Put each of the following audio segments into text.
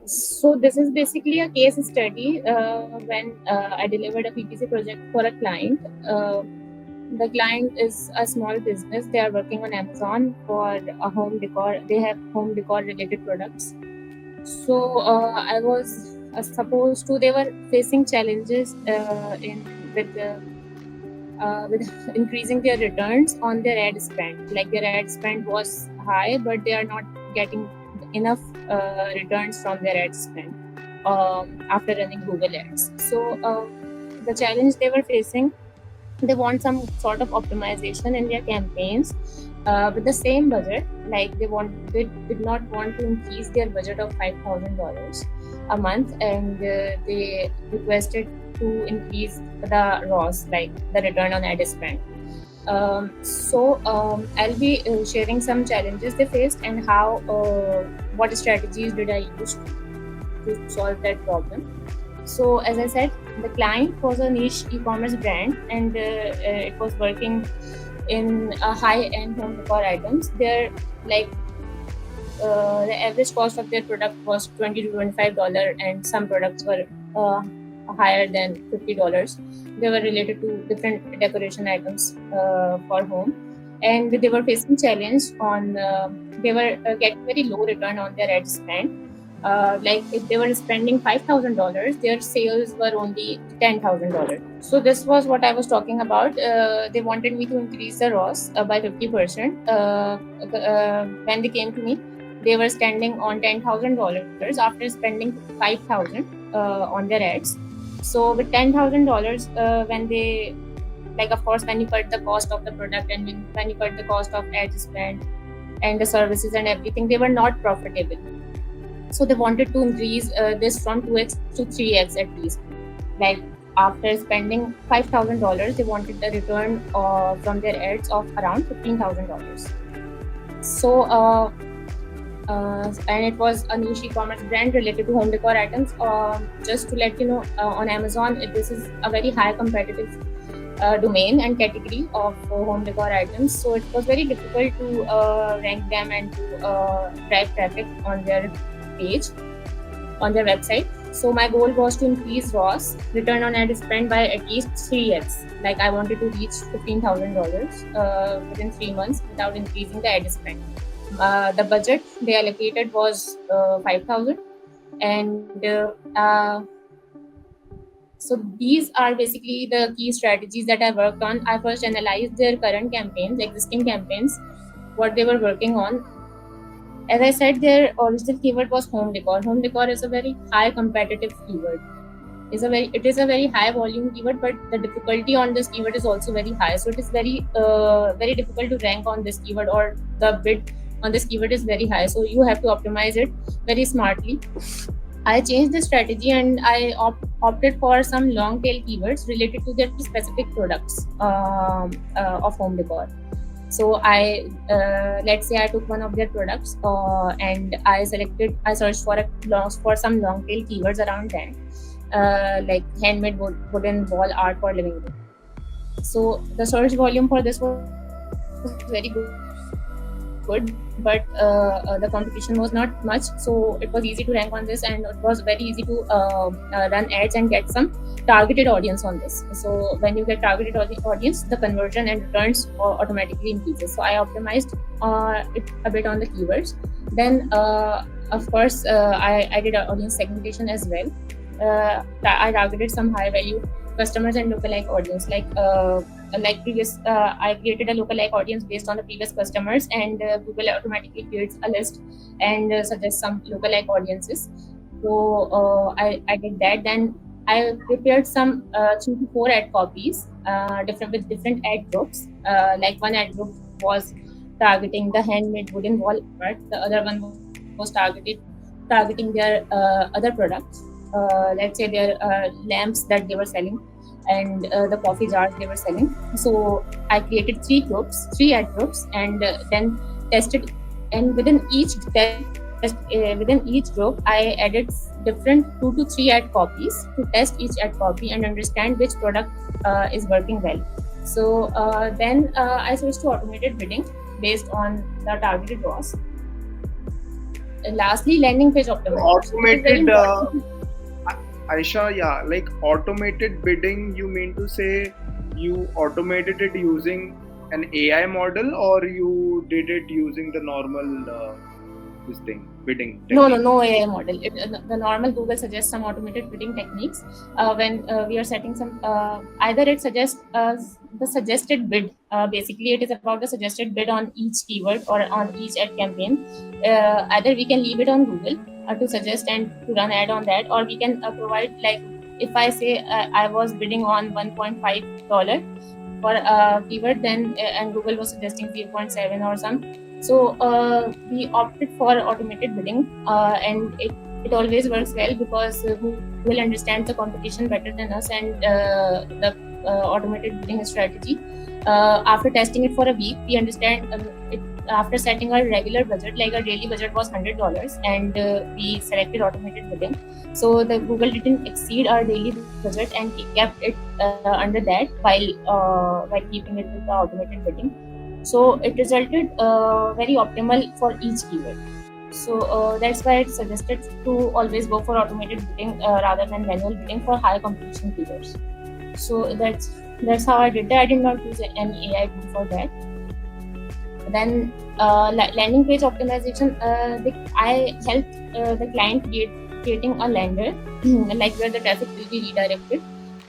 So this is basically a case study when I delivered a PPC project for a client. The client is a small business. They are working on Amazon for a home decor. They have home decor related products. So I was supposed to. They were facing challenges in with increasing their returns on their ad spend. Like their ad spend was high, but they are not getting enough returns from their ad spend after running Google Ads. So the challenge they were facing, they want some sort of optimization in their campaigns with the same budget. Like they did not want to increase their budget of $5,000 a month, and they requested to increase the ROS, like the return on ad spend. I'll be sharing some challenges they faced and how what strategies did I use to solve that problem. So as I said, the client was a niche e-commerce brand, and it was working in a high-end home decor items. Like the average cost of their product was $20 to $25, and some products were higher than $50. They were related to different decoration items for home, and they were facing challenge on. They were getting very low return on their ad spend. Like if they were spending $5,000, their sales were only $10,000. So this was what I was talking about. They wanted me to increase the ROS by 50%. When they came to me, they were standing on $10,000 after spending $5,000 on their ads. So with $10,000, when they, like, of course, when you cut the cost of the product and when you cut the cost of ad spend and the services and everything, they were not profitable. So they wanted to increase this from 2x to 3x at least. Like after spending $5,000, they wanted the return from their ads of around $15,000. So and it was a niche e-commerce brand related to home decor items. Just to let you know, on Amazon, this is a very high competitive domain and category of home decor items. So it was very difficult to rank them and to drive traffic on their page, on their website. So my goal was to increase ROS, return on ad spend, by at least 3x. Like I wanted to reach $15,000 within 3 months without increasing the ad spend. The budget they allocated was 5,000, and so these are basically the key strategies that I worked on. I first analyzed their current campaigns, existing campaigns, what they were working on. As I said, their original keyword was home decor. Home decor is a very high competitive keyword. It is a very high volume keyword, but the difficulty on this keyword is also very high. So it is very difficult to rank on this keyword, or the bid on this keyword is very high. So you have to optimize it very smartly. I changed the strategy, and I opted for some long tail keywords related to their specific products of home decor. So let's say I took one of their products and I searched for some long tail keywords around that, like handmade wooden wall art for living room. So the search volume for this was very good, but the competition was not much. So it was easy to rank on this, and it was very easy to run ads and get some targeted audience on this. So when you get targeted audience, the conversion and returns automatically increases. So I optimized it a bit on the keywords. Then of course I did audience segmentation as well. I targeted some high value customers and lookalike audience. Like previous, I created a lookalike audience based on the previous customers, and Google automatically creates a list and suggests some lookalike audiences. So I did that. Then I prepared some 3 to 4 ad copies, with different ad groups. Like one ad group was targeting the handmade wooden wall art. The other one was targeting their other products. Let's say their lamps that they were selling, and the coffee jars they were selling. So I created 3 ad groups, and then tested. And within each group, I added different 2 to 3 ad copies to test each ad copy and understand which product is working well. So then I switched to automated bidding based on the targeted ROS. lastly, landing page optimization. It is very Automated, important. Aisha, yeah, like automated bidding, you mean to say you automated it using an AI model, or you did it using the normal this thing bidding No, no, technique? no AI model. The normal Google suggests some automated bidding techniques when we are setting some. Either it suggests the suggested bid. Basically, it is about the suggested bid on each keyword or on each ad campaign. Either we can leave it on Google to suggest and to run ad on that, or we can provide, like, if I say I was bidding on $1.5 for a keyword, then and Google was suggesting 0.7 or some. So we opted for automated bidding, and it always works well because Google understands the competition better than us, and the automated bidding strategy. After testing it for a week, we understand it. After setting our regular budget, like our daily budget was $100, and we selected automated bidding. So the Google didn't exceed our daily budget, and he kept it under that while keeping it with the automated bidding. So it resulted very optimal for each keyword. So that's why it's suggested to always go for automated bidding rather than manual bidding for high competition keywords. So that's how I did that. I did not use any AI tool for that. Then landing page optimization, I helped the client creating a lander like where the traffic will be redirected.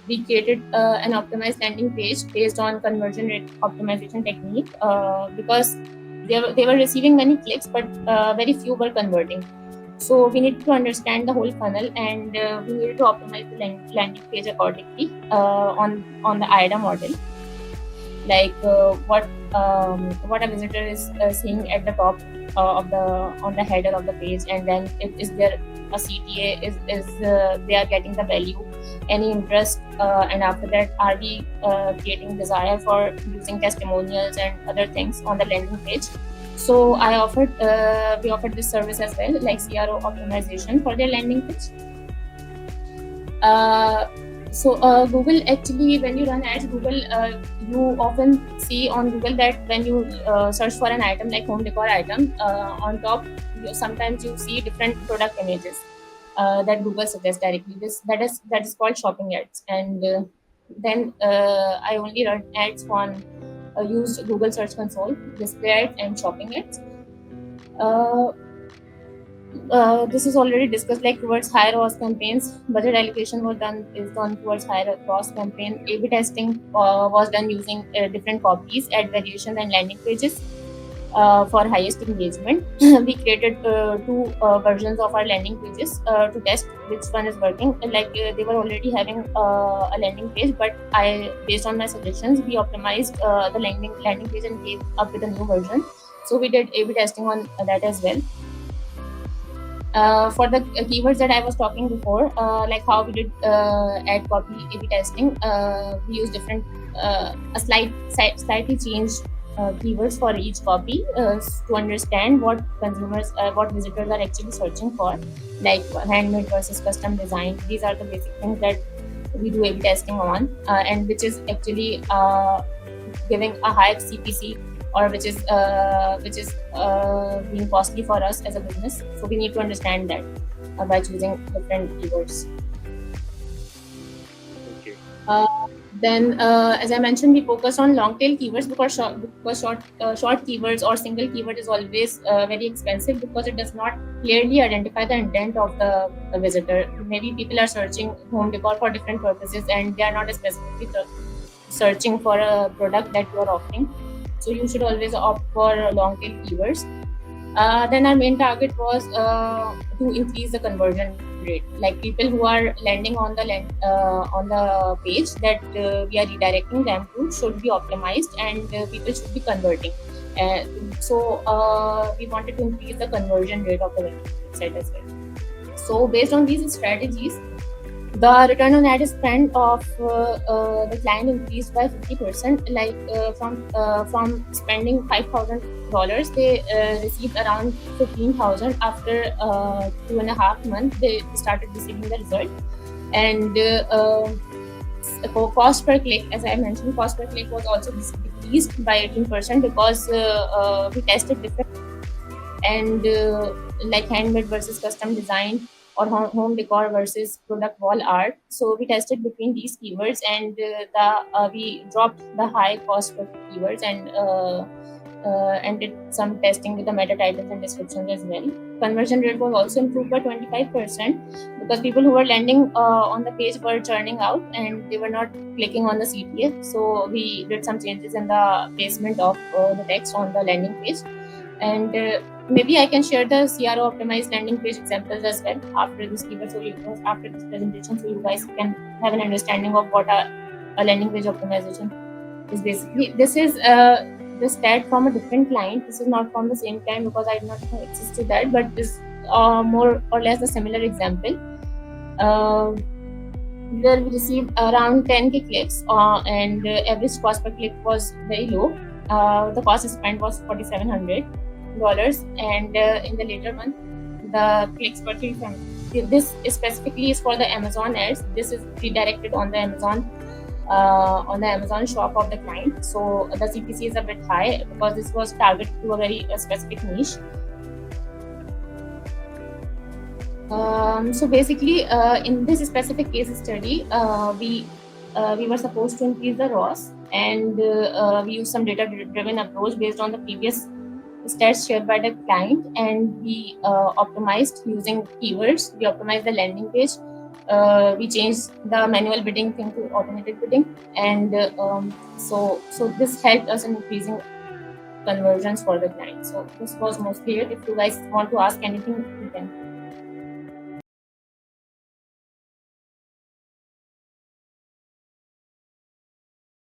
We created an optimized landing page based on conversion rate optimization technique because they were receiving many clicks, but very few were converting. So we need to understand the whole funnel, and we needed to optimize the landing page accordingly on the IDA model, like what a visitor is seeing at the top of the on the header of the page, and then is there a CTA, is they are getting the value, any interest, and after that are we creating desire for using testimonials and other things on the landing page. So we offered this service as well, like CRO optimization for their landing page. Google, actually, when you run ads, Google, you often see on Google that when you search for an item like home decor item, on top sometimes you see different product images that Google suggests directly. That is called shopping ads, and then I only run ads on used Google Search Console, display ads, and shopping ads. This is already discussed, like towards higher ROAS campaigns. Budget allocation is done towards higher ROAS campaign. A/B testing was done using different copies, ad variations, and landing pages for highest engagement. We created two versions of our landing pages to test which one is working. Like they were already having a landing page, but based on my suggestions, we optimized the landing page and came up with a new version. So we did A/B testing on that as well. For the keywords that I was talking before, like how we did ad copy A/B testing, we used different, slightly changed keywords for each copy to understand what visitors are actually searching for, like handmade versus custom design. These are the basic things that we do A/B testing on, and which is actually giving a high CPC, or which is being costly for us as a business. So we need to understand that by choosing different keywords. Okay. Then, as I mentioned, we focus on long tail keywords because short keywords or single keyword is always very expensive because it does not clearly identify the intent of the visitor. Maybe people are searching home decor for different purposes, and they are not specifically searching for a product that you are offering. So you should always opt for long tail keywords. Then our main target was to increase the conversion rate. Like people who are landing on the page that we are redirecting them to should be optimized, and people should be converting. So we wanted to increase the conversion rate of the website as well. So based on these strategies, the return on ad spend of the client increased by 50%. Like from spending $5,000, they received around $15,000 after 2.5 months. They started receiving the result, and cost per click, as I mentioned, cost per click was also decreased by 18% because we tested different, and like handmade versus custom design, or home decor versus product wall art. So we tested between these keywords, and we dropped the high cost for keywords, and did some testing with the meta titles and descriptions as well. Conversion rate was also improved by 25% because people who were landing on the page were churning out and they were not clicking on the CTA. So we did some changes in the placement of the text on the landing page, and maybe I can share the CRO optimized landing page examples as well after this keyword. So after this presentation, so you guys can have an understanding of what a landing page optimization is basically. This is the stat from a different client. This is not from the same client because I do not have access to that, but this more or less a similar example. Where we received around 10k clicks, and average cost per click was very low. The cost spent was $4,700, and in the later month, the clicks were 370. This specifically is for the Amazon ads. This is redirected on the Amazon shop of the client. So the CPC is a bit high because this was targeted to a very specific niche. So basically, in this specific case study, we were supposed to increase the ROAS, and we used some data-driven approach based on the previous stats shared by the client, and we optimized using keywords. We optimized the landing page. We changed the manual bidding thing to automated bidding, and so this helped us in increasing conversions for the client. So this was mostly it. If you guys want to ask anything, you can.